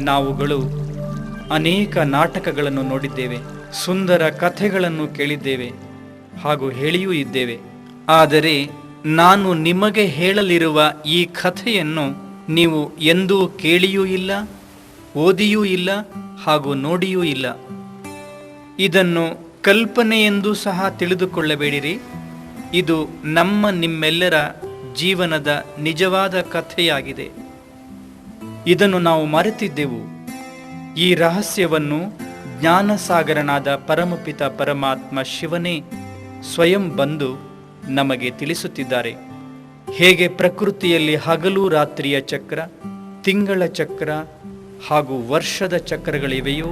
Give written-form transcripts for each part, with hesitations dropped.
ನಾವುಗಳು ಅನೇಕ ನಾಟಕಗಳನ್ನು ನೋಡಿದ್ದೇವೆ, ಸುಂದರ ಕಥೆಗಳನ್ನು ಕೇಳಿದ್ದೇವೆ ಹಾಗೂ ಹೇಳಿಯೂ ಇದ್ದೇವೆ. ಆದರೆ ನಾನು ನಿಮಗೆ ಹೇಳಲಿರುವ ಈ ಕಥೆಯನ್ನು ನೀವು ಎಂದೂ ಕೇಳಿಯೂ ಇಲ್ಲ, ಓದಿಯೂ ಇಲ್ಲ ಹಾಗೂ ನೋಡಿಯೂ ಇಲ್ಲ. ಇದನ್ನು ಕಲ್ಪನೆಯೆಂದೂ ಸಹ ತಿಳಿದುಕೊಳ್ಳಬೇಡಿರಿ. ಇದು ನಿಮ್ಮೆಲ್ಲರ ಜೀವನದ ನಿಜವಾದ ಕಥೆಯಾಗಿದೆ. ಇದನ್ನು ನಾವು ಮರೆತಿದ್ದೆವು. ಈ ರಹಸ್ಯವನ್ನು ಜ್ಞಾನಸಾಗರನಾದ ಪರಮಪಿತ ಪರಮಾತ್ಮ ಶಿವನೇ ಸ್ವಯಂ ಬಂದು ನಮಗೆ ತಿಳಿಸುತ್ತಿದ್ದಾರೆ. ಹೇಗೆ ಪ್ರಕೃತಿಯಲ್ಲಿ ಹಗಲು ರಾತ್ರಿಯ ಚಕ್ರ, ತಿಂಗಳ ಚಕ್ರ ಹಾಗೂ ವರ್ಷದ ಚಕ್ರಗಳಿವೆಯೋ,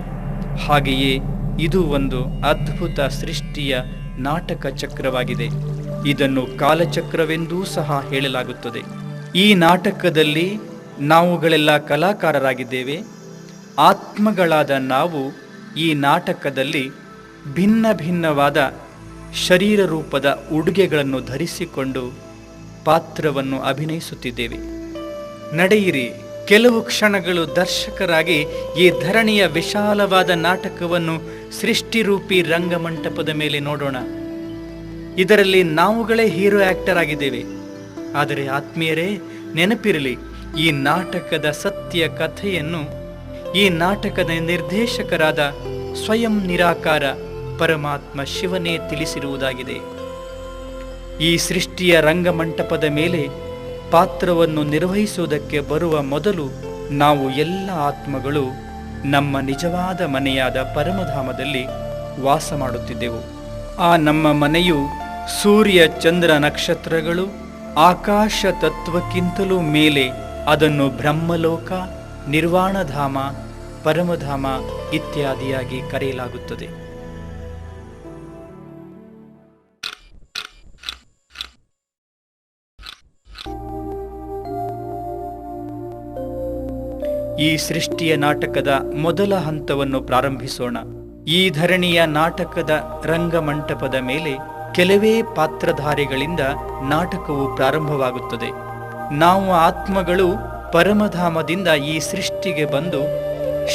ಹಾಗೆಯೇ ಇದು ಒಂದು ಅದ್ಭುತ ಸೃಷ್ಟಿಯ ನಾಟಕ ಚಕ್ರವಾಗಿದೆ. ಇದನ್ನು ಕಾಲಚಕ್ರವೆಂದೂ ಸಹ ಹೇಳಲಾಗುತ್ತದೆ. ಈ ನಾಟಕದಲ್ಲಿ ನಾವುಗಳೆಲ್ಲ ಕಲಾಕಾರರಾಗಿದ್ದೇವೆ. ಆತ್ಮಗಳಾದ ನಾವು ಈ ನಾಟಕದಲ್ಲಿ ಭಿನ್ನ ಭಿನ್ನವಾದ ಶರೀರ ರೂಪದ ಉಡುಗೆಗಳನ್ನು ಧರಿಸಿಕೊಂಡು ಪಾತ್ರವನ್ನು ಅಭಿನಯಿಸುತ್ತಿದ್ದೇವೆ. ನಡೆಯಿರಿ, ಕೆಲವು ಕ್ಷಣಗಳು ದರ್ಶಕರಾಗಿ ಈ ಧರಣಿಯ ವಿಶಾಲವಾದ ನಾಟಕವನ್ನು ಸೃಷ್ಟಿರೂಪಿ ರಂಗಮಂಟಪದ ಮೇಲೆ ನೋಡೋಣ. ಇದರಲ್ಲಿ ನಾವುಗಳೇ ಹೀರೋ ಆಕ್ಟರ್ ಆಗಿದ್ದೇವೆ. ಆದರೆ ಆತ್ಮೀಯರೇ, ನೆನಪಿರಲಿ, ಈ ನಾಟಕದ ಸತ್ಯ ಕಥೆಯನ್ನು ಈ ನಾಟಕದ ನಿರ್ದೇಶಕರಾದ ಸ್ವಯಂ ನಿರಾಕಾರ ಪರಮಾತ್ಮ ಶಿವನೇ ತಿಳಿಸಿರುವುದಾಗಿದೆ. ಈ ಸೃಷ್ಟಿಯ ರಂಗಮಂಟಪದ ಮೇಲೆ ಪಾತ್ರವನ್ನು ನಿರ್ವಹಿಸುವುದಕ್ಕೆ ಬರುವ ಮೊದಲು ನಾವು ಎಲ್ಲ ಆತ್ಮಗಳು ನಮ್ಮ ನಿಜವಾದ ಮನೆಯಾದ ಪರಮಧಾಮದಲ್ಲಿ ವಾಸ ಮಾಡುತ್ತಿದ್ದೆವು. ಆ ನಮ್ಮ ಮನೆಯು ಸೂರ್ಯ ಚಂದ್ರ ನಕ್ಷತ್ರಗಳು ಆಕಾಶ ತತ್ವಕ್ಕಿಂತಲೂ ಮೇಲೆ ಅದನ್ನು ಬ್ರಹ್ಮಲೋಕ, ನಿರ್ವಾಣಧಾಮ, ಪರಮಧಾಮ ಇತ್ಯಾದಿಯಾಗಿ ಕರೆಯಲಾಗುತ್ತದೆ. ಈ ಸೃಷ್ಟಿಯ ನಾಟಕದ ಮೊದಲ ಹಂತವನ್ನು ಪ್ರಾರಂಭಿಸೋಣ. ಈ ಧರಣಿಯ ನಾಟಕದ ರಂಗಮಂಟಪದ ಮೇಲೆ ಕೆಲವೇ ಪಾತ್ರಧಾರಿಗಳಿಂದ ನಾಟಕವು ಪ್ರಾರಂಭವಾಗುತ್ತದೆ. ನಾವು ಆತ್ಮಗಳು ಪರಮಧಾಮದಿಂದ ಈ ಸೃಷ್ಟಿಗೆ ಬಂದು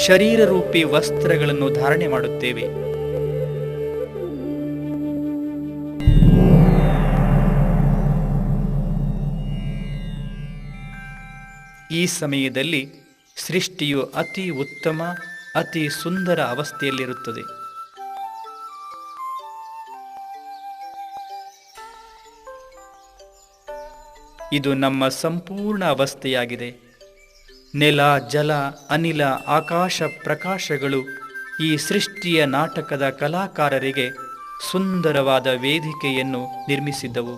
ಶರೀರರೂಪಿ ವಸ್ತ್ರಗಳನ್ನು ಧಾರಣೆ ಮಾಡುತ್ತೇವೆ. ಈ ಸಮಯದಲ್ಲಿ ಸೃಷ್ಟಿಯು ಅತಿ ಉತ್ತಮ, ಅತಿ ಸುಂದರ ಅವಸ್ಥೆಯಲ್ಲಿರುತ್ತದೆ. ಇದು ನಮ್ಮ ಸಂಪೂರ್ಣ ಅವಸ್ಥೆಯಾಗಿದೆ. ನೆಲ, ಜಲ, ಅನಿಲ, ಆಕಾಶ ಪ್ರಕಾಶಗಳು ಈ ಸೃಷ್ಟಿಯ ನಾಟಕದ ಕಲಾಕಾರರಿಗೆ ಸುಂದರವಾದ ವೇದಿಕೆಯನ್ನು ನಿರ್ಮಿಸಿದ್ದವು.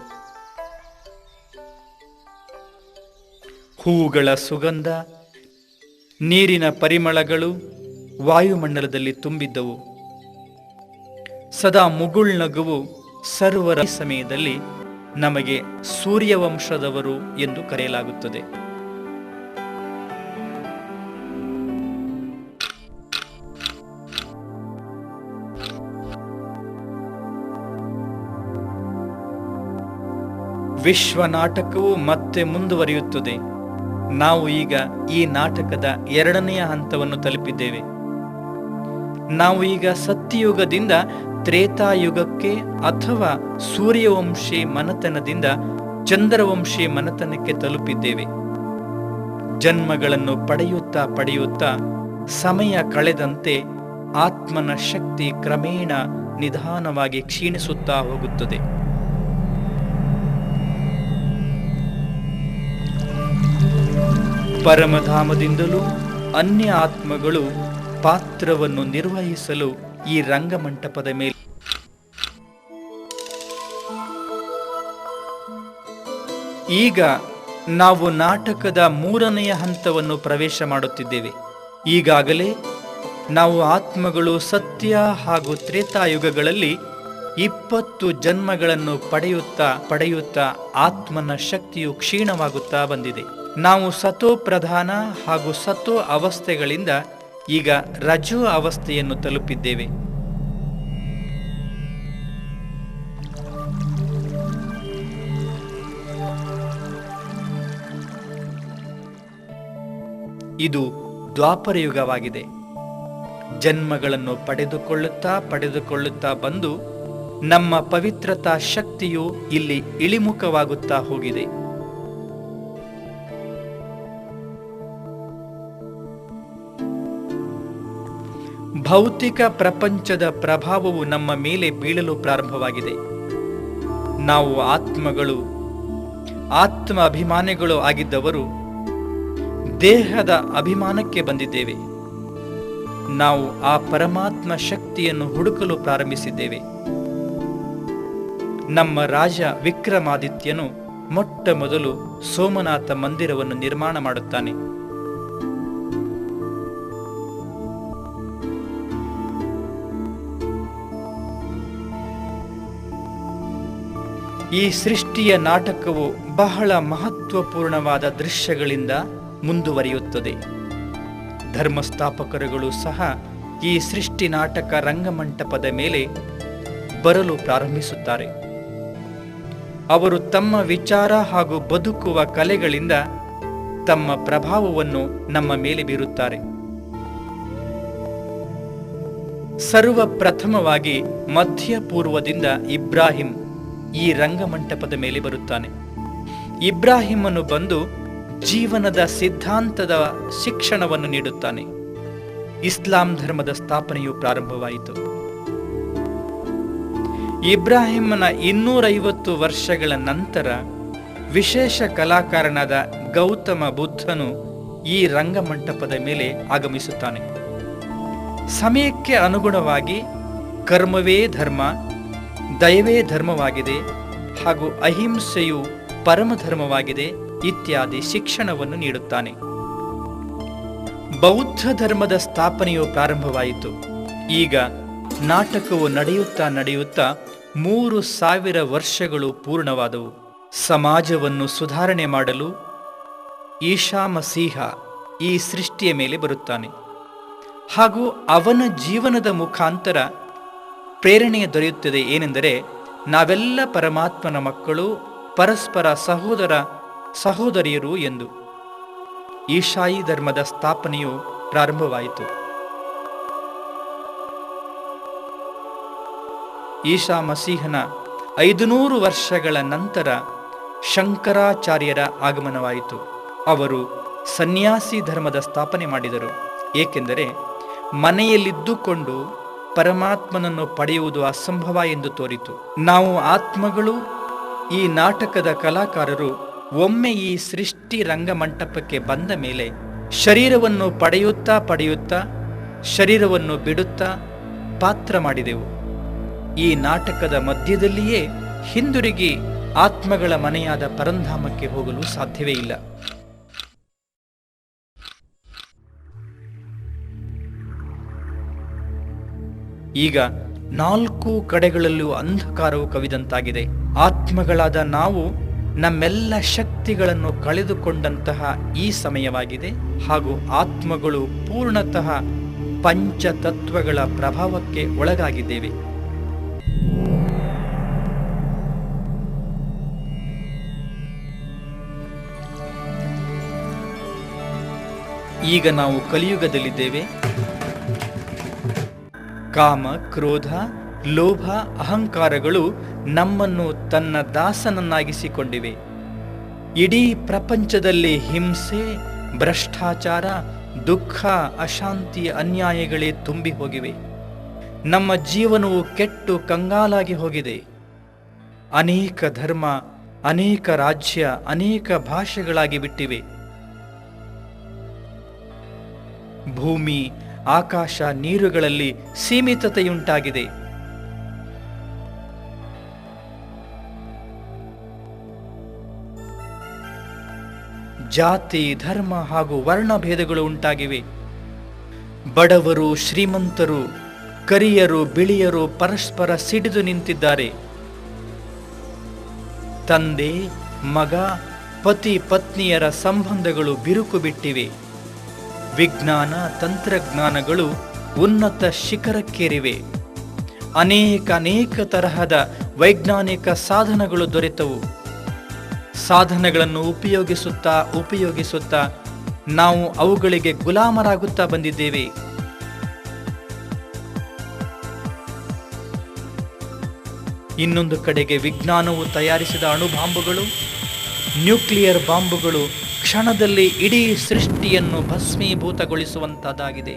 ಹೂವುಗಳ ಸುಗಂಧ, ನೀರಿನ ಪರಿಮಳಗಳು ವಾಯುಮಂಡಲದಲ್ಲಿ ತುಂಬಿದ್ದವು. ಸದಾ ಮುಗುಳ್ನಗುವು ಸರ್ವರ ಸಮಯದಲ್ಲಿ ನಮಗೆ ಸೂರ್ಯವಂಶದವರು ಎಂದು ಕರೆಯಲಾಗುತ್ತದೆ. ವಿಶ್ವ ನಾಟಕವು ಮತ್ತೆ ಮುಂದುವರಿಯುತ್ತದೆ. ನಾವು ಈಗ ಈ ನಾಟಕದ 2ನೇ ಹಂತವನ್ನು ತಲುಪಿದ್ದೇವೆ. ನಾವು ಈಗ ಸತ್ಯಯುಗದಿಂದ ತ್ರೇತಾಯುಗಕ್ಕೆ ಅಥವಾ ಸೂರ್ಯವಂಶಿ ಮನತನದಿಂದ ಚಂದ್ರವಂಶಿ ಮನತನಕ್ಕೆ ತಲುಪಿದ್ದೇವೆ. ಜನ್ಮಗಳನ್ನು ಪಡೆಯುತ್ತಾ ಸಮಯ ಕಳೆದಂತೆ ಆತ್ಮನ ಶಕ್ತಿ ಕ್ರಮೇಣ ನಿಧಾನವಾಗಿ ಕ್ಷೀಣಿಸುತ್ತಾ ಹೋಗುತ್ತದೆ. ಪರಮಧಾಮದಿಂದಲೂ ಅನ್ಯ ಆತ್ಮಗಳು ಪಾತ್ರವನ್ನು ನಿರ್ವಹಿಸಲು ಈ ರಂಗಮಂಟಪದ ಮೇಲೆ ಈಗ ನಾವು ನಾಟಕದ 3ನೇ ಹಂತವನ್ನು ಪ್ರವೇಶ ಮಾಡುತ್ತಿದ್ದೇವೆ. ಈಗಾಗಲೇ ನಾವು ಆತ್ಮಗಳು ಸತ್ಯ ಹಾಗೂ ತ್ರೇತಾಯುಗಗಳಲ್ಲಿ 20 ಜನ್ಮಗಳನ್ನು ಪಡೆಯುತ್ತಾ ಆತ್ಮನ ಶಕ್ತಿಯು ಕ್ಷೀಣವಾಗುತ್ತಾ ಬಂದಿದೆ. ನಾವು ಸತೋ ಪ್ರಧಾನ ಹಾಗೂ ಸತೋ ಅವಸ್ಥೆಗಳಿಂದ ಈಗ ರಜೋ ಅವಸ್ಥೆಯನ್ನು ತಲುಪಿದ್ದೇವೆ. ಇದು ದ್ವಾಪರಯುಗವಾಗಿದೆ. ಜನ್ಮಗಳನ್ನು ಪಡೆದುಕೊಳ್ಳುತ್ತಾ ಬಂದು ನಮ್ಮ ಪವಿತ್ರತಾ ಶಕ್ತಿಯು ಇಲ್ಲಿ ಇಳಿಮುಖವಾಗುತ್ತಾ ಹೋಗಿದೆ. ಭೌತಿಕ ಪ್ರಪಂಚದ ಪ್ರಭಾವವು ನಮ್ಮ ಮೇಲೆ ಬೀಳಲು ಪ್ರಾರಂಭವಾಗಿದೆ. ನಾವು ಆತ್ಮ ಅಭಿಮಾನಿಗಳು ಆಗಿದ್ದವರು ದೇಹದ ಅಭಿಮಾನಕ್ಕೆ ಬಂದಿದ್ದೇವೆ. ನಾವು ಆ ಪರಮಾತ್ಮ ಶಕ್ತಿಯನ್ನು ಹುಡುಕಲು ಪ್ರಾರಂಭಿಸಿದ್ದೇವೆ. ನಮ್ಮ ರಾಜ ವಿಕ್ರಮಾದಿತ್ಯನು ಮೊಟ್ಟ ಮೊದಲು ಸೋಮನಾಥ ಮಂದಿರವನ್ನು ನಿರ್ಮಾಣ ಮಾಡುತ್ತಾನೆ. ಈ ಸೃಷ್ಟಿಯ ನಾಟಕವು ಬಹಳ ಮಹತ್ವಪೂರ್ಣವಾದ ದೃಶ್ಯಗಳಿಂದ ಮುಂದುವರಿಯುತ್ತದೆ. ಧರ್ಮಸ್ಥಾಪಕರುಗಳು ಸಹ ಈ ಸೃಷ್ಟಿ ನಾಟಕ ರಂಗಮಂಟಪದ ಮೇಲೆ ಬರಲು ಪ್ರಾರಂಭಿಸುತ್ತಾರೆ. ಅವರು ತಮ್ಮ ವಿಚಾರ ಹಾಗೂ ಬದುಕುವ ಕಲೆಗಳಿಂದ ತಮ್ಮ ಪ್ರಭಾವವನ್ನು ನಮ್ಮ ಮೇಲೆ ಬೀರುತ್ತಾರೆ. ಸರ್ವಪ್ರಥಮವಾಗಿ ಮಧ್ಯಪೂರ್ವದಿಂದ ಇಬ್ರಾಹಿಂ ಈ ರಂಗಮಂಟಪದ ಮೇಲೆ ಬರುತ್ತಾನೆ. ಇಬ್ರಾಹಿಮನು ಬಂದು ಜೀವನದ ಸಿದ್ಧಾಂತದ ಶಿಕ್ಷಣವನ್ನು ನೀಡುತ್ತಾನೆ. ಇಸ್ಲಾಂ ಧರ್ಮದ ಸ್ಥಾಪನೆಯು ಪ್ರಾರಂಭವಾಯಿತು. ಇಬ್ರಾಹಿಮನ 250 ವರ್ಷಗಳ ನಂತರ ವಿಶೇಷ ಕಲಾಕಾರನಾದ ಗೌತಮ ಬುದ್ಧನು ಈ ರಂಗಮಂಟಪದ ಮೇಲೆ ಆಗಮಿಸುತ್ತಾನೆ. ಸಮಯಕ್ಕೆ ಅನುಗುಣವಾಗಿ ಕರ್ಮವೇ ಧರ್ಮ, ದಯವೇ ಧರ್ಮವಾಗಿದೆ ಹಾಗೂ ಅಹಿಂಸೆಯು ಪರಮಧರ್ಮವಾಗಿದೆ ಇತ್ಯಾದಿ ಶಿಕ್ಷಣವನ್ನು ನೀಡುತ್ತಾನೆ. ಬೌದ್ಧ ಧರ್ಮದ ಸ್ಥಾಪನೆಯು ಪ್ರಾರಂಭವಾಯಿತು. ಈಗ ನಾಟಕವು ನಡೆಯುತ್ತಾ 3000 ವರ್ಷಗಳು ಪೂರ್ಣವಾದವು. ಸಮಾಜವನ್ನು ಸುಧಾರಣೆ ಮಾಡಲು ಈಶಾ ಮಸೀಹ ಈ ಸೃಷ್ಟಿಯ ಮೇಲೆ ಬರುತ್ತಾನೆ ಹಾಗೂ ಅವನ ಜೀವನದ ಮುಖಾಂತರ ಪ್ರೇರಣೆ ದೊರೆಯುತ್ತದೆ. ಏನೆಂದರೆ, ನಾವೆಲ್ಲ ಪರಮಾತ್ಮನ ಮಕ್ಕಳು, ಪರಸ್ಪರ ಸಹೋದರ ಸಹೋದರಿಯರು ಎಂದು. ಈಶಾಯಿ ಧರ್ಮದ ಸ್ಥಾಪನೆಯು ಪ್ರಾರಂಭವಾಯಿತು. ಈಶಾ ಮಸೀಹನ 500 ವರ್ಷಗಳ ನಂತರ ಶಂಕರಾಚಾರ್ಯರ ಆಗಮನವಾಯಿತು. ಅವರು ಸನ್ಯಾಸಿ ಧರ್ಮದ ಸ್ಥಾಪನೆ ಮಾಡಿದರು. ಏಕೆಂದರೆ ಮನೆಯಲ್ಲಿದ್ದುಕೊಂಡು ಪರಮಾತ್ಮನನ್ನು ಪಡೆಯುವುದು ಅಸಂಭವ ಎಂದು ತೋರಿತು. ನಾವು ಆತ್ಮಗಳು, ಈ ನಾಟಕದ ಕಲಾಕಾರರು ಒಮ್ಮೆ ಈ ಸೃಷ್ಟಿ ರಂಗಮಂಟಪಕ್ಕೆ ಬಂದ ಮೇಲೆ ಶರೀರವನ್ನು ಪಡೆಯುತ್ತಾ ಶರೀರವನ್ನು ಬಿಡುತ್ತಾ ಪಾತ್ರ ಮಾಡಿದೆವು. ಈ ನಾಟಕದ ಮಧ್ಯದಲ್ಲಿಯೇ ಹಿಂದಿರುಗಿ ಆತ್ಮಗಳ ಮನೆಯಾದ ಪರಂಧಾಮಕ್ಕೆ ಹೋಗಲು ಸಾಧ್ಯವೇ ಇಲ್ಲ. ಈಗ 4 ಕಡೆಗಳಲ್ಲೂ ಅಂಧಕಾರವು ಕವಿದಂತಾಗಿದೆ. ಆತ್ಮಗಳಾದ ನಾವು ನಮ್ಮೆಲ್ಲ ಶಕ್ತಿಗಳನ್ನು ಕಳೆದುಕೊಂಡಂತಹ ಈ ಸಮಯವಾಗಿದೆ ಹಾಗೂ ಆತ್ಮಗಳು ಪೂರ್ಣತಃ ಪಂಚತತ್ವಗಳ ಪ್ರಭಾವಕ್ಕೆ ಒಳಗಾಗಿದ್ದೇವೆ. ಈಗ ನಾವು ಕಲಿಯುಗದಲ್ಲಿದ್ದೇವೆ. ಕಾಮ, ಕ್ರೋಧ, ಲೋಭ, ಅಹಂಕಾರಗಳು ನಮ್ಮನ್ನು ತನ್ನ ದಾಸನನ್ನಾಗಿಸಿಕೊಂಡಿವೆ. ಇಡೀ ಪ್ರಪಂಚದಲ್ಲಿ ಹಿಂಸೆ, ಭ್ರಷ್ಟಾಚಾರ, ದುಃಖ, ಅಶಾಂತಿ, ಅನ್ಯಾಯಗಳೇ ತುಂಬಿ ಹೋಗಿವೆ. ನಮ್ಮ ಜೀವನವು ಕೆಟ್ಟು ಕಂಗಾಲಾಗಿ ಹೋಗಿದೆ. ಅನೇಕ ಧರ್ಮ, ಅನೇಕ ರಾಜ್ಯ, ಅನೇಕ ಭಾಷೆಗಳಾಗಿ ಬಿಟ್ಟಿವೆ. ಭೂಮಿ, ಆಕಾಶ, ನೀರುಗಳಲ್ಲಿ ಸೀಮಿತತೆಯುಂಟಾಗಿದೆ. ಜಾತಿ, ಧರ್ಮ ಹಾಗೂ ವರ್ಣಭೇದಗಳು ಉಂಟಾಗಿವೆ. ಬಡವರು, ಶ್ರೀಮಂತರು, ಕರಿಯರು, ಬಿಳಿಯರು ಪರಸ್ಪರ ಸಿಡಿದು ನಿಂತಿದ್ದಾರೆ. ತಂದೆ, ಮಗ, ಪತಿ ಪತ್ನಿಯರ ಸಂಬಂಧಗಳು ಬಿರುಕು ಬಿಟ್ಟಿವೆ. ವಿಜ್ಞಾನ, ತಂತ್ರಜ್ಞಾನಗಳು ಉನ್ನತ ಶಿಖರಕ್ಕೇರಿವೆ. ಅನೇಕ ತರಹದ ವೈಜ್ಞಾನಿಕ ಸಾಧನಗಳು ದೊರೆತವು. ಸಾಧನಗಳನ್ನು ಉಪಯೋಗಿಸುತ್ತಾ ನಾವು ಅವುಗಳಿಗೆ ಗುಲಾಮರಾಗುತ್ತಾ ಬಂದಿದ್ದೇವೆ. ಇನ್ನೊಂದು ಕಡೆಗೆ ವಿಜ್ಞಾನವು ತಯಾರಿಸಿದ ಅಣುಬಾಂಬುಗಳು, ನ್ಯೂಕ್ಲಿಯರ್ ಬಾಂಬುಗಳು ಕ್ಷಣದಲ್ಲಿ ಇಡೀ ಸೃಷ್ಟಿಯನ್ನು ಭಸ್ಮೀಭೂತಗೊಳಿಸುವಂತಹದ್ದಾಗಿದೆ.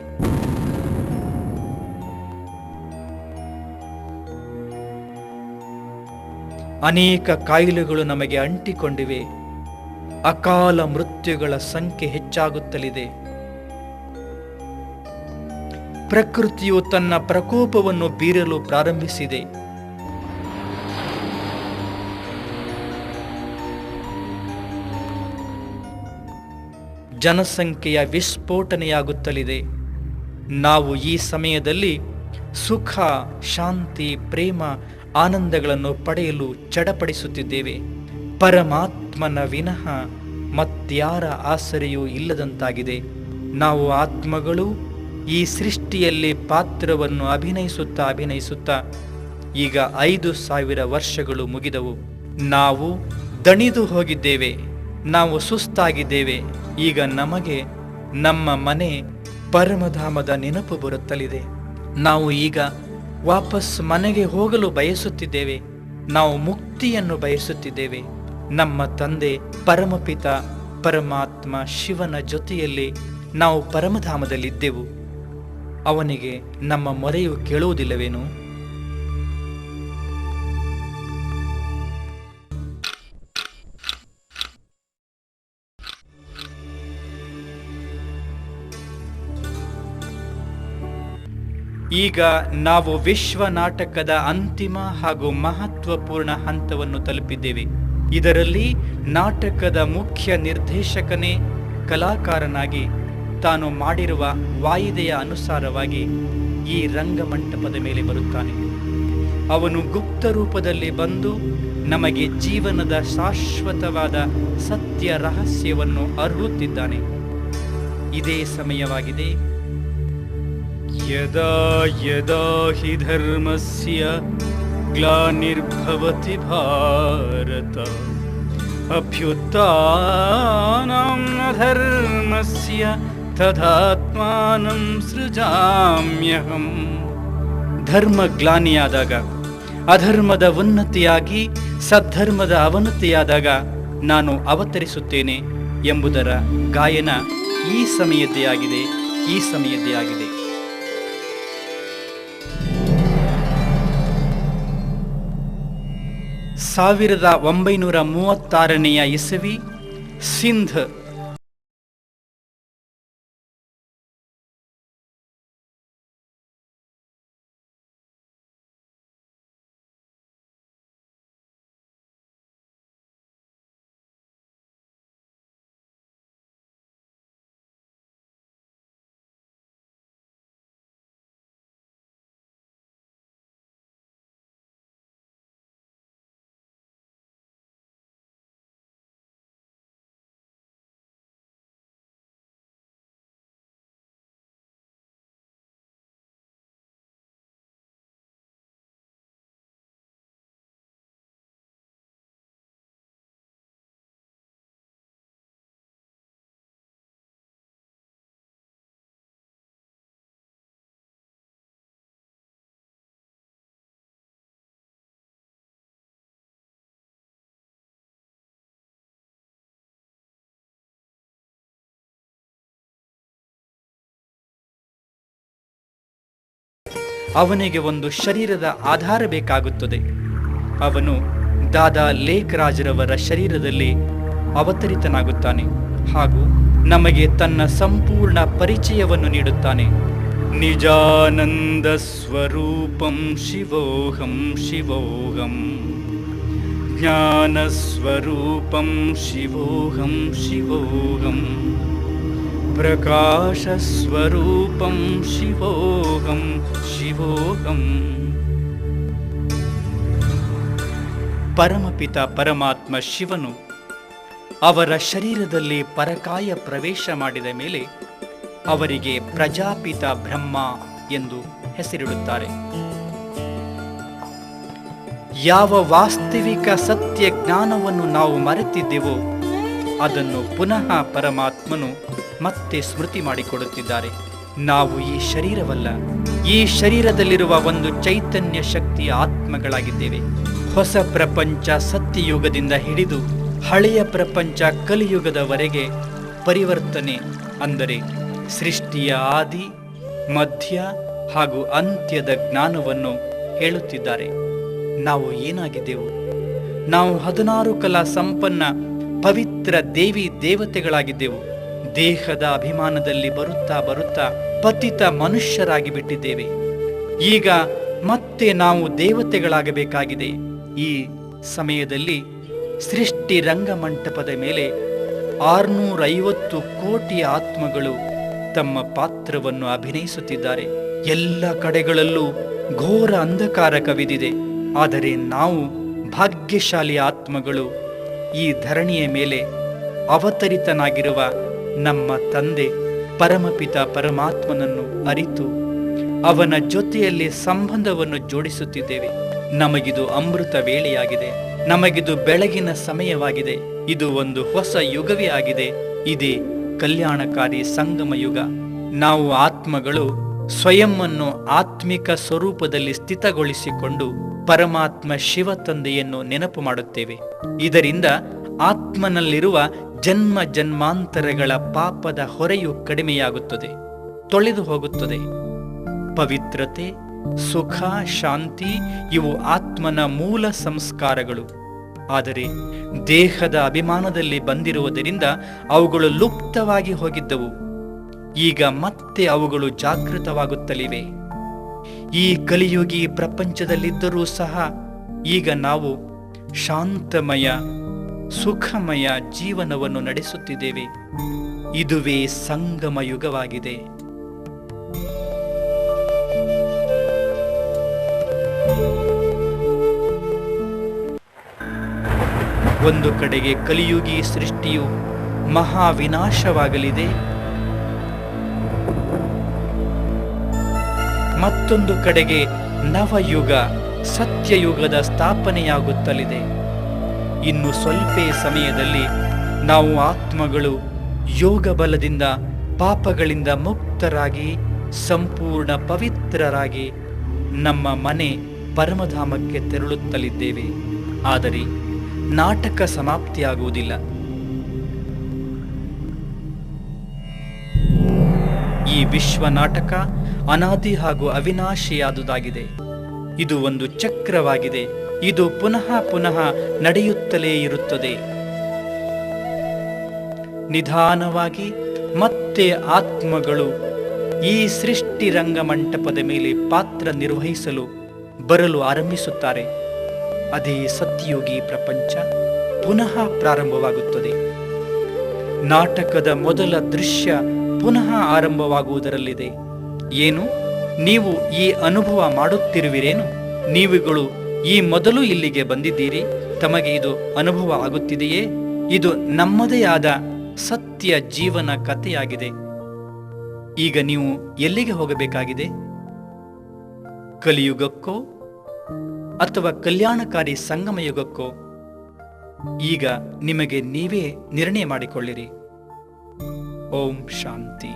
ಅನೇಕ ಕಾಯಿಲೆಗಳು ನಮಗೆ ಅಂಟಿಕೊಂಡಿವೆ. ಅಕಾಲ ಮೃತ್ಯುಗಳ ಸಂಖ್ಯೆ ಹೆಚ್ಚಾಗುತ್ತಲಿದೆ. ಪ್ರಕೃತಿಯು ತನ್ನ ಪ್ರಕೋಪವನ್ನು ಬೀರಲು ಪ್ರಾರಂಭಿಸಿದೆ. ಜನಸಂಖ್ಯೆಯ ವಿಸ್ಫೋಟನೆಯಾಗುತ್ತಲಿದೆ. ನಾವು ಈ ಸಮಯದಲ್ಲಿ ಸುಖ, ಶಾಂತಿ, ಪ್ರೇಮ, ಆನಂದಗಳನ್ನು ಪಡೆಯಲು ಚಡಪಡಿಸುತ್ತಿದ್ದೇವೆ. ಪರಮಾತ್ಮನ ವಿನಃ ಮತ್ಯಾರ ಆಸರೆಯೂ ಇಲ್ಲದಂತಾಗಿದೆ. ನಾವು ಆತ್ಮಗಳು ಈ ಸೃಷ್ಟಿಯಲ್ಲಿ ಪಾತ್ರವನ್ನು ಅಭಿನಯಿಸುತ್ತಾ ಈಗ 5,000 ವರ್ಷಗಳು ಮುಗಿದವು. ನಾವು ದಣಿದು ಹೋಗಿದ್ದೇವೆ. ನಾವು ಸುಸ್ತಾಗಿದ್ದೇವೆ. ಈಗ ನಮಗೆ ನಮ್ಮ ಮನೆ ಪರಮಧಾಮದ ನೆನಪು ಬರುತ್ತಲಿದೆ. ನಾವು ಈಗ ವಾಪಸ್ ಮನೆಗೆ ಹೋಗಲು ಬಯಸುತ್ತಿದ್ದೇವೆ. ನಾವು ಮುಕ್ತಿಯನ್ನು ಬಯಸುತ್ತಿದ್ದೇವೆ. ನಮ್ಮ ತಂದೆ ಪರಮಪಿತ ಪರಮಾತ್ಮ ಶಿವನ ಜೊತೆಯಲ್ಲಿ ನಾವು ಪರಮಧಾಮದಲ್ಲಿದ್ದೆವು. ಅವನಿಗೆ ನಮ್ಮ ಮೊರೆಯು ಕೇಳುವುದಿಲ್ಲವೇನು? ಈಗ ನಾವು ವಿಶ್ವ ನಾಟಕದ ಅಂತಿಮ ಹಾಗೂ ಮಹತ್ವಪೂರ್ಣ ಹಂತವನ್ನು ತಲುಪಿದ್ದೇವೆ. ಇದರಲ್ಲಿ ನಾಟಕದ ಮುಖ್ಯ ನಿರ್ದೇಶಕನೇ ಕಲಾಕಾರನಾಗಿ ತಾನು ಮಾಡಿರುವ ವಾಯಿದೆಯ ಅನುಸಾರವಾಗಿ ಈ ರಂಗಮಂಟಪದ ಮೇಲೆ ಬರುತ್ತಾನೆ. ಅವನು ಗುಪ್ತ ರೂಪದಲ್ಲಿ ಬಂದು ನಮಗೆ ಜೀವನದ ಶಾಶ್ವತವಾದ ಸತ್ಯ ರಹಸ್ಯವನ್ನು ಅರುಹುತ್ತಿದ್ದಾನೆ. ಇದೇ ಸಮಯವಾಗಿದೆ. ಯದಾ ಯದಾ ಹಿ ಧರ್ಮಸ್ಯ ಗ್ಲಾನಿರ್ಭವತಿ ಭಾರತ ಅಭ್ಯುತ್ಥಾನಂ ಅಧರ್ಮಸ್ಯ ತದಾತ್ಮಾನಂ ಸೃಜಾಮ್ಯಹಂ. ಧರ್ಮ ಗ್ಲಾನಿಯಾದಾಗ, ಅಧರ್ಮದ ಉನ್ನತಿಯಾಗಿ ಸದ್ಧರ್ಮದ ಅವನತಿಯಾದಾಗ ನಾನು ಅವತರಿಸುತ್ತೇನೆ ಎಂಬುದರ ಗಾಯನ ಈ ಸಮಯದ್ದೇ ಆಗಿದೆ. 1936 ಇಸವಿ ಸಿಂಧ್ ಅವನಿಗೆ ಒಂದು ಶರೀರದ ಆಧಾರ ಬೇಕಾಗುತ್ತದೆ. ಅವನು ದಾದಾ ಲೇಖರಾಜ್ರವರ ಶರೀರದಲ್ಲಿ ಅವತರಿತನಾಗುತ್ತಾನೆ ಹಾಗೂ ನಮಗೆ ತನ್ನ ಸಂಪೂರ್ಣ ಪರಿಚಯವನ್ನು ನೀಡುತ್ತಾನೆ. ನಿಜಾನಂದ ಸ್ವರೂಪಂ ಶಿವೋಹಂ ಶಿವೋಹಂ, ಜ್ಞಾನ ಸ್ವರೂಪಂ ಶಿವೋಹಂ ಶಿವೋಹಂ, ಪ್ರಕಾಶ ಸ್ವರೂಪಂ ಶಿವೋಹಂ ಶಿವೋಹಂ. ಪರಮಪಿತ ಪರಮಾತ್ಮ ಶಿವನು ಅವರ ಶರೀರದಲ್ಲಿ ಪರಕಾಯ ಪ್ರವೇಶ ಮಾಡಿದ ಮೇಲೆ ಅವರಿಗೆ ಪ್ರಜಾಪಿತ ಬ್ರಹ್ಮ ಎಂದು ಹೆಸರಿಡುತ್ತಾರೆ. ಯಾವ ವಾಸ್ತವಿಕ ಸತ್ಯ ಜ್ಞಾನವನ್ನು ನಾವು ಮರೆತಿದ್ದೆವೋ ಅದನ್ನು ಪುನಃ ಪರಮಾತ್ಮನು ಮತ್ತೆ ಸ್ಮೃತಿ ಮಾಡಿಕೊಡುತ್ತಿದ್ದಾರೆ. ನಾವು ಈ ಶರೀರವಲ್ಲ, ಈ ಶರೀರದಲ್ಲಿರುವ ಒಂದು ಚೈತನ್ಯ ಶಕ್ತಿಯ ಆತ್ಮಗಳಾಗಿದ್ದೇವೆ. ಹೊಸ ಪ್ರಪಂಚ ಸತ್ಯಯುಗದಿಂದ ಹಿಡಿದು ಹಳೆಯ ಪ್ರಪಂಚ ಕಲಿಯುಗದವರೆಗೆ ಪರಿವರ್ತನೆ, ಅಂದರೆ ಸೃಷ್ಟಿಯ ಆದಿ, ಮಧ್ಯ ಹಾಗೂ ಅಂತ್ಯದ ಜ್ಞಾನವನ್ನು ಹೇಳುತ್ತಿದ್ದಾರೆ. ನಾವು ಏನಾಗಿದ್ದೆವು? ನಾವು 16 ಕಲಾ ಸಂಪನ್ನ ಪವಿತ್ರ ದೇವಿ ದೇವತೆಗಳಾಗಿದ್ದೆವು. ದೇಹದ ಅಭಿಮಾನದಲ್ಲಿ ಬರುತ್ತಾ ಬರುತ್ತಾ ಪತಿತ ಮನುಷ್ಯರಾಗಿ ಬಿಟ್ಟಿದ್ದೇವೆ. ಈಗ ಮತ್ತೆ ನಾವು ದೇವತೆಗಳಾಗಬೇಕಾಗಿದೆ. ಈ ಸಮಯದಲ್ಲಿ ಸೃಷ್ಟಿ ರಂಗಮಂಟಪದ ಮೇಲೆ 650 ಕೋಟಿ ಆತ್ಮಗಳು ತಮ್ಮ ಪಾತ್ರವನ್ನು ಅಭಿನಯಿಸುತ್ತಿದ್ದಾರೆ. ಎಲ್ಲ ಕಡೆಗಳಲ್ಲೂ ಘೋರ ಅಂಧಕಾರ ಕವಿದಿದೆ. ಆದರೆ ನಾವು ಭಾಗ್ಯಶಾಲಿ ಆತ್ಮಗಳು. ಈ ಧರಣಿಯ ಮೇಲೆ ಅವತರಿತನಾಗಿರುವ ನಮ್ಮ ತಂದೆ ಪರಮಪಿತ ಪರಮಾತ್ಮನನ್ನು ಅರಿತು ಅವನ ಜೊತೆಯಲ್ಲಿ ಸಂಬಂಧವನ್ನು ಜೋಡಿಸುತ್ತಿದ್ದೇವೆ. ನಮಗಿದು ಅಮೃತ ವೇಳೆಯಾಗಿದೆ. ನಮಗಿದು ಬೆಳಗಿನ ಸಮಯವಾಗಿದೆ. ಇದು ಒಂದು ಹೊಸ ಯುಗವೇ ಆಗಿದೆ. ಇದೇ ಕಲ್ಯಾಣಕಾರಿ ಸಂಗಮ ಯುಗ. ನಾವು ಆತ್ಮಗಳು ಸ್ವಯಂವನ್ನು ಆತ್ಮಿಕ ಸ್ವರೂಪದಲ್ಲಿ ಸ್ಥಿತಗೊಳಿಸಿಕೊಂಡು ಪರಮಾತ್ಮ ಶಿವ ತಂದೆಯನ್ನು ನೆನಪು ಮಾಡುತ್ತೇವೆ. ಇದರಿಂದ ಆತ್ಮನಲ್ಲಿರುವ ಜನ್ಮ ಜನ್ಮಾಂತರಗಳ ಪಾಪದ ಹೊರೆಯು ಕಡಿಮೆಯಾಗುತ್ತದೆ, ತೊಳೆದು ಹೋಗುತ್ತದೆ. ಪವಿತ್ರತೆ, ಸುಖ, ಶಾಂತಿ ಇವು ಆತ್ಮನ ಮೂಲ ಸಂಸ್ಕಾರಗಳು. ಆದರೆ ದೇಹದ ಅಭಿಮಾನದಲ್ಲಿ ಬಂದಿರುವುದರಿಂದ ಅವುಗಳು ಲುಪ್ತವಾಗಿ ಹೋಗಿದ್ದವು. ಈಗ ಮತ್ತೆ ಅವುಗಳು ಜಾಗೃತವಾಗುತ್ತಲಿವೆ. ಈ ಕಲಿಯುಗಿ ಪ್ರಪಂಚದಲ್ಲಿದ್ದರೂ ಸಹ ಈಗ ನಾವು ಶಾಂತಮಯ, ಸುಖಮಯ ಜೀವನವನ್ನು ನಡೆಸುತ್ತಿದ್ದೇವೆ. ಇದುವೇ ಸಂಗಮ ಯುಗವಾಗಿದೆ. ಒಂದು ಕಡೆಗೆ ಕಲಿಯುಗಿ ಸೃಷ್ಟಿಯು ಮಹಾವಿನಾಶವಾಗಲಿದೆ, ಮತ್ತೊಂದು ಕಡೆಗೆ ನವಯುಗ ಸತ್ಯಯುಗದ ಸ್ಥಾಪನೆಯಾಗುತ್ತಲಿದೆ. ಇನ್ನು ಸ್ವಲ್ಪ ಸಮಯದಲ್ಲಿ ನಾವು ಆತ್ಮಗಳು ಯೋಗ ಬಲದಿಂದ ಪಾಪಗಳಿಂದ ಮುಕ್ತರಾಗಿ ಸಂಪೂರ್ಣ ಪವಿತ್ರರಾಗಿ ನಮ್ಮ ಮನೆ ಪರಮಧಾಮಕ್ಕೆ ತೆರಳುತ್ತಲಿದ್ದೇವೆ. ಆದರೆ ನಾಟಕ ಸಮಾಪ್ತಿಯಾಗುವುದಿಲ್ಲ. ಈ ವಿಶ್ವ ನಾಟಕ ಅನಾದಿ ಹಾಗೂ ಅವಿನಾಶಿಯಾದುದಾಗಿದೆ. ಇದು ಒಂದು ಚಕ್ರವಾಗಿದೆ. ಇದು ಪುನಃ ಪುನಃ ನಡೆಯುತ್ತಲೇ ಇರುತ್ತದೆ. ನಿಧಾನವಾಗಿ ಮತ್ತೆ ಆತ್ಮಗಳು ಈ ಸೃಷ್ಟಿ ರಂಗಮಂಟಪದ ಮೇಲೆ ಪಾತ್ರ ನಿರ್ವಹಿಸಲು ಬರಲು ಆರಂಭಿಸುತ್ತಾರೆ. ಅದೇ ಸತ್ಯಯೋಗಿ ಪ್ರಪಂಚ ಪುನಃ ಪ್ರಾರಂಭವಾಗುತ್ತದೆ. ನಾಟಕದ ಮೊದಲ ದೃಶ್ಯ ಪುನಃ ಆರಂಭವಾಗುವುದರಲ್ಲಿದೆ. ಏನು, ನೀವು ಈ ಅನುಭವ ಮಾಡುತ್ತಿರುವಿರೇನು? ನೀವುಗಳು ಈ ಮೊದಲು ಇಲ್ಲಿಗೆ ಬಂದಿದ್ದೀರಿ. ತಮಗೆ ಇದು ಅನುಭವ ಆಗುತ್ತಿದೆಯೇ? ಇದು ನಮ್ಮದೇ ಆದ ಸತ್ಯ ಜೀವನ ಕಥೆಯಾಗಿದೆ. ಈಗ ನೀವು ಎಲ್ಲಿಗೆ ಹೋಗಬೇಕಾಗಿದೆ? ಕಲಿಯುಗಕ್ಕೋ ಅಥವಾ ಕಲ್ಯಾಣಕಾರಿ ಸಂಗಮ ಯುಗಕ್ಕೋ? ಈಗ ನಿಮಗೆ ನೀವೇ ನಿರ್ಣಯ ಮಾಡಿಕೊಳ್ಳಿರಿ. ಓಂ ಶಾಂತಿ.